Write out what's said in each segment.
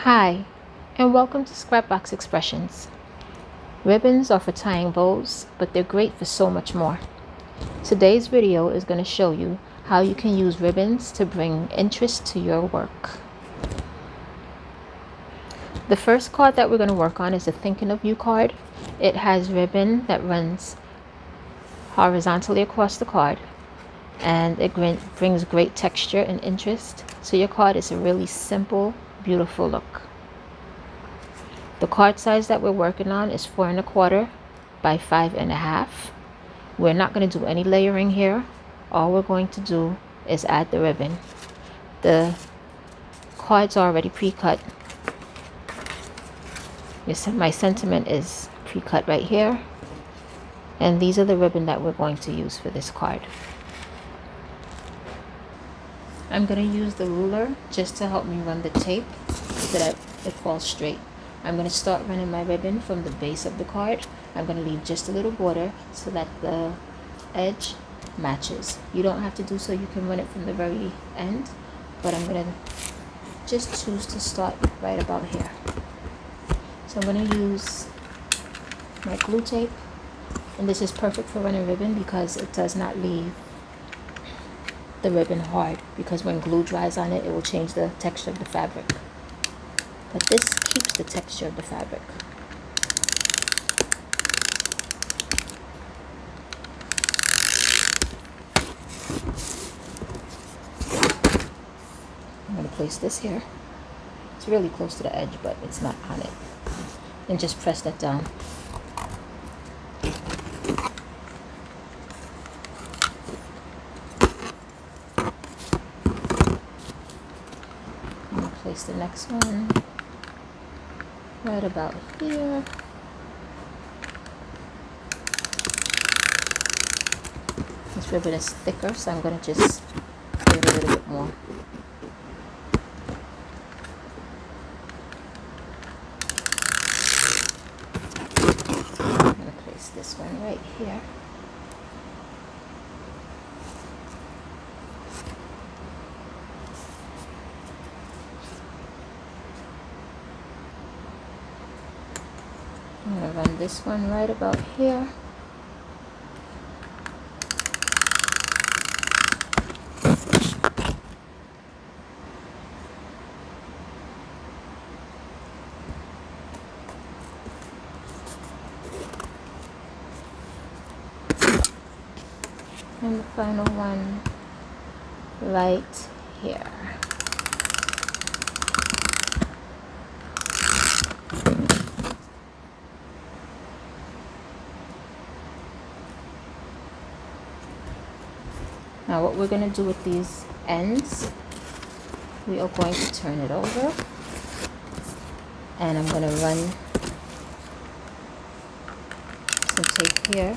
Hi, and welcome to Scrapbox Expressions. Ribbons are for tying bows, but they're great for so much more. Today's video is going to show you how you can use ribbons to bring interest to your work. The first card that we're going to work on is the Thinking of You card. It has ribbon that runs horizontally across the card, and it brings great texture and interest, so your card is a really simple, beautiful look. The card size that we're working on is 4 1/4 by 5 1/2. We're not going to do any layering here. All we're going to do is add the ribbon. The cards are already pre-cut. My sentiment is pre-cut right here. And these are the ribbon that we're going to use for this card. I'm going to use the ruler just to help me run the tape so that it falls straight. I'm going to start running my ribbon from the base of the card. I'm going to leave just a little border so that the edge matches. You don't have to do so, you can run it from the very end, but I'm going to just choose to start right about here. So I'm going to use my glue tape, and this is perfect for running ribbon because it does not leave the ribbon hard, because when glue dries on it, it will change the texture of the fabric. But this keeps the texture of the fabric. I'm going to place this here. It's really close to the edge, but it's not on it. And just press that down. I'm going to place the next one right about here. This ribbon is thicker, so I'm going to just give it a little bit more. I'm going to place this one right here. I'm going to run this one right about here. And the final one right here. Now what we're going to do with these ends, we are going to turn it over, and I'm going to run some tape here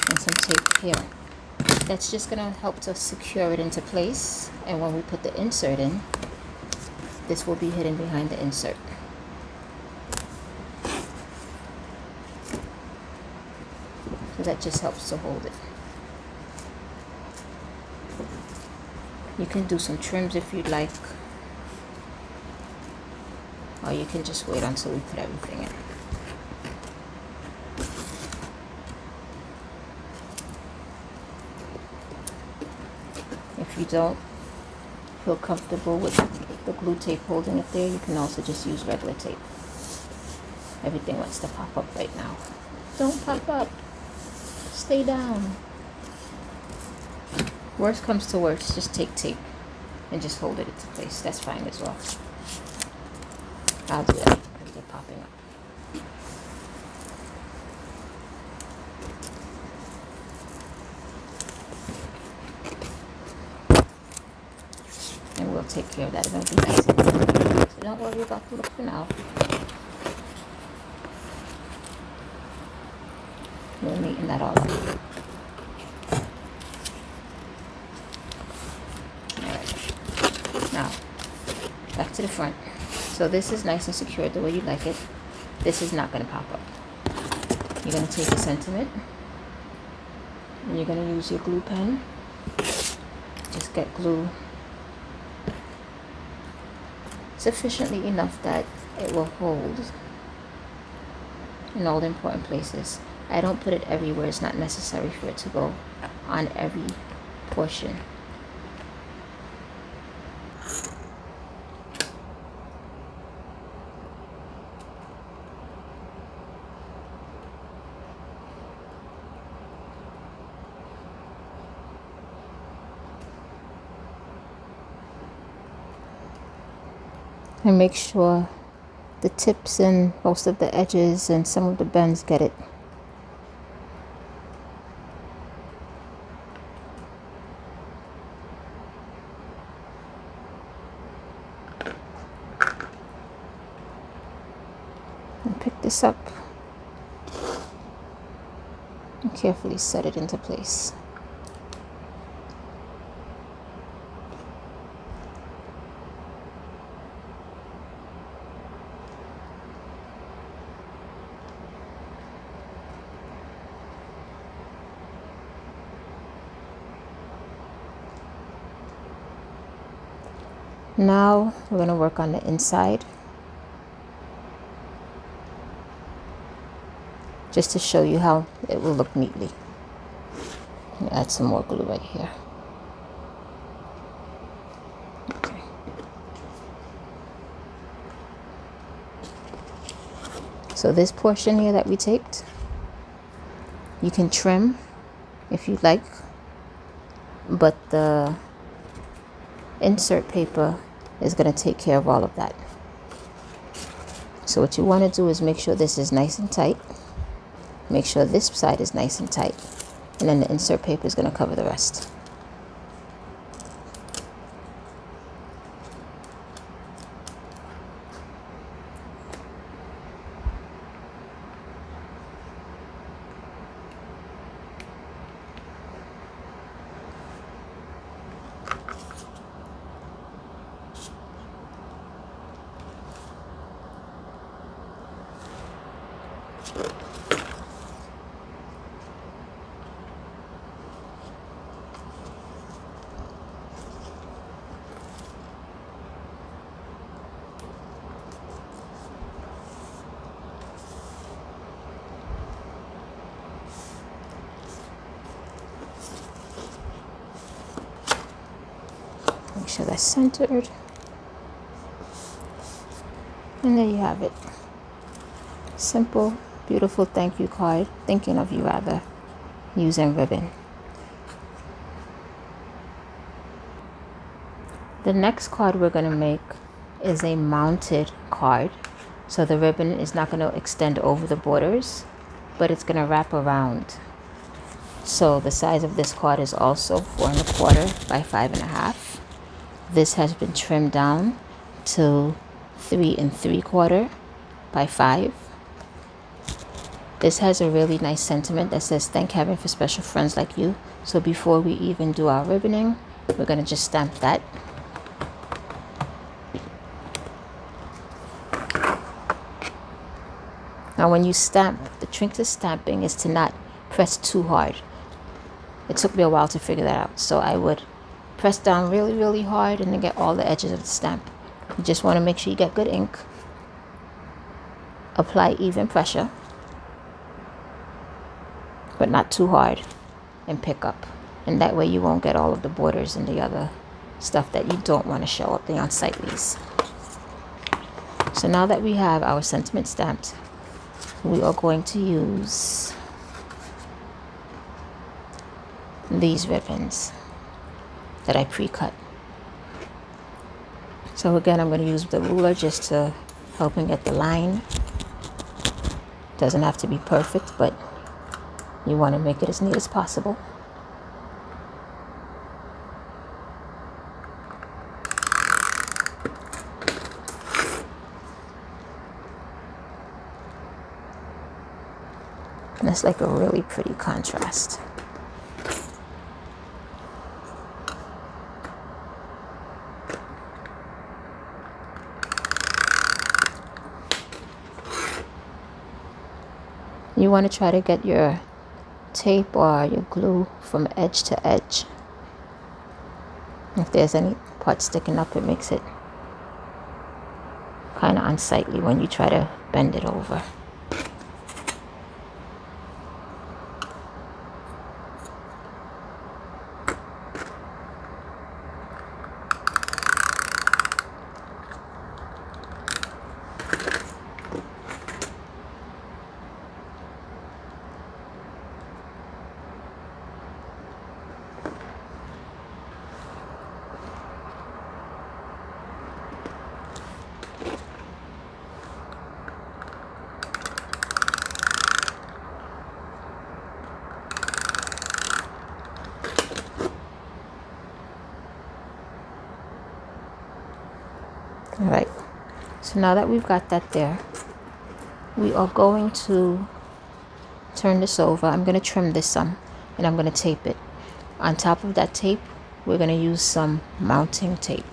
and some tape here. That's just going to help to secure it into place, and when we put the insert in, this will be hidden behind the insert. So that just helps to hold it. You can do some trims if you'd like, or you can just wait until we put everything in. If you don't feel comfortable with the glue tape holding it there, you can also just use regular tape. Everything wants to pop up right now. Don't pop up. Stay down. Worst comes to worst, just take tape and just hold it into place. That's fine as well. I'll do that because they're popping up. And we'll take care of that. It'll be nice and easy. So don't worry about the look for now. We'll neaten that all up. Alright. Now, back to the front. So this is nice and secured the way you like it. This is not going to pop up. You're going to take a sentiment, and you're going to use your glue pen. Just get glue sufficiently enough that it will hold in all the important places. I don't put it everywhere. It's not necessary for it to go on every portion. And make sure the tips and most of the edges and some of the bends get it. And pick this up and carefully set it into place. Now we're going to work on the inside, just to show you how it will look neatly. Let me add some more glue right here. Okay. So this portion here that we taped, you can trim if you like, but the insert paper is going to take care of all of that. So what you want to do is make sure this is nice and tight. Make sure this side is nice and tight. And then the insert paper is going to cover the rest. Make sure that's centered. And there you have it. Simple, beautiful thank you card, thinking of you rather, using ribbon. The next card we're going to make is a mounted card. So the ribbon is not going to extend over the borders, but it's going to wrap around. So the size of this card is also 4 1/4 by 5 1/2. This has been trimmed down to 3 3/4 by 5. This has a really nice sentiment that says thank heaven for special friends like you. So before we even do our ribboning, we're going to just stamp that. Now when you stamp, the trick to stamping is to not press too hard. It took me a while to figure that out. So I would press down really, really hard and then get all the edges of the stamp. You just want to make sure you get good ink. Apply even pressure, but not too hard, and pick up. And that way you won't get all of the borders and the other stuff that you don't want to show up, the unsightlies. So now that we have our sentiment stamped, we are going to use these ribbons that I pre-cut. So again, I'm going to use the ruler just to help me get the line. Doesn't have to be perfect, but you want to make it as neat as possible. And it's like a really pretty contrast. You want to try to get your tape or your glue from edge to edge. If there's any part sticking up, it makes it kind of unsightly when you try to bend it over. All right, so now that we've got that there, we are going to turn this over. I'm going to trim this some, and I'm going to tape it. On top of that tape, we're going to use some mounting tape.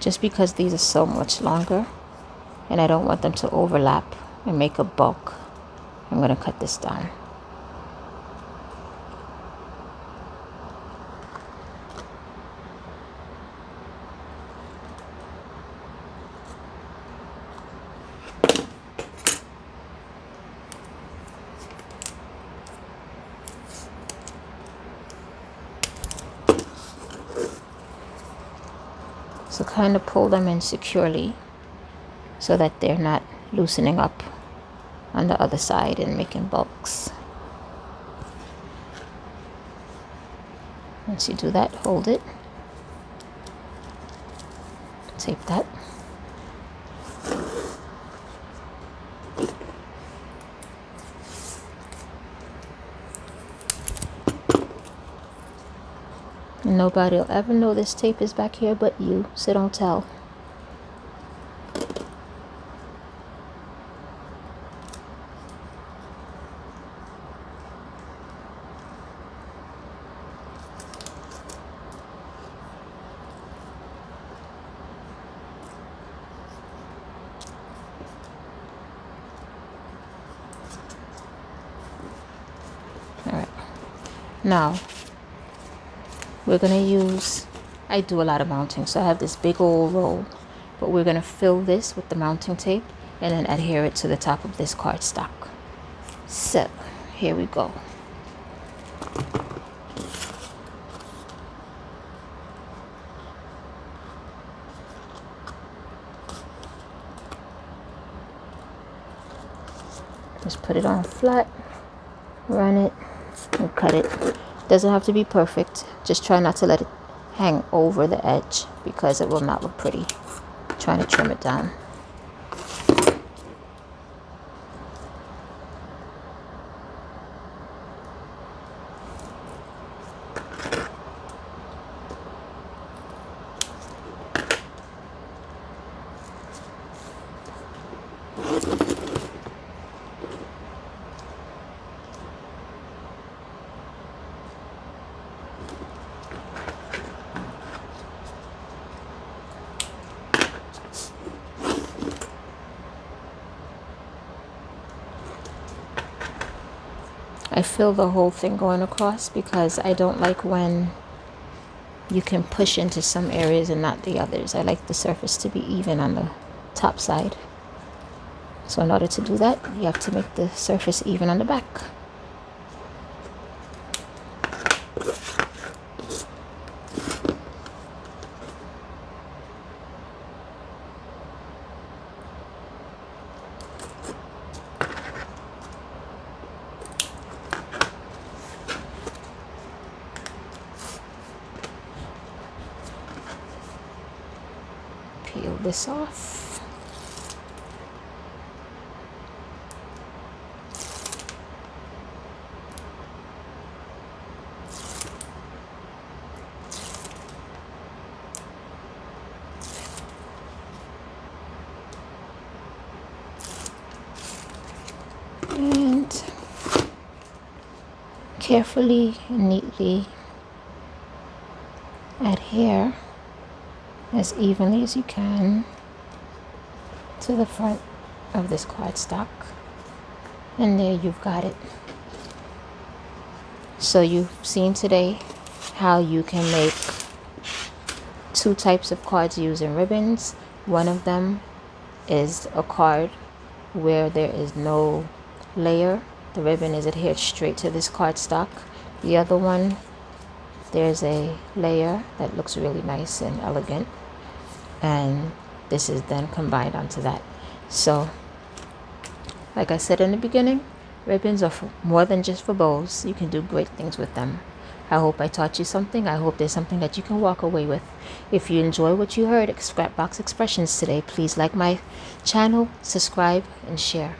Just because these are so much longer and I don't want them to overlap and make a bulk, I'm going to cut this down. So kind of pull them in securely so that they're not loosening up on the other side and making bulks. Once you do that, hold it, tape that. Nobody will ever know this tape is back here but you, so don't tell. All right, now we're going to use, I do a lot of mounting, so I have this big old roll, but we're going to fill this with the mounting tape and then adhere it to the top of this cardstock. So here we go. Just put it on flat, run it, and cut it. Doesn't have to be perfect. Just try not to let it hang over the edge because it will not look pretty. Trying to trim it down. I fill the whole thing going across because I don't like when you can push into some areas and not the others. I like the surface to be even on the top side. So in order to do that, you have to make the surface even on the back. Peel this off. And carefully and neatly adhere as evenly as you can to the front of this cardstock, and there you've got it. So you've seen today how you can make two types of cards using ribbons. One of them is a card where there is no layer. The ribbon is adhered straight to this cardstock. The other one, there's a layer that looks really nice and elegant, and this is then combined onto that. So like I said in the beginning, ribbons are more than just for bows. You can do great things with them. I hope I taught you something. I hope there's something that you can walk away with. If you enjoy what you heard at Scrapbox Expressions today, please like my channel, subscribe, and share.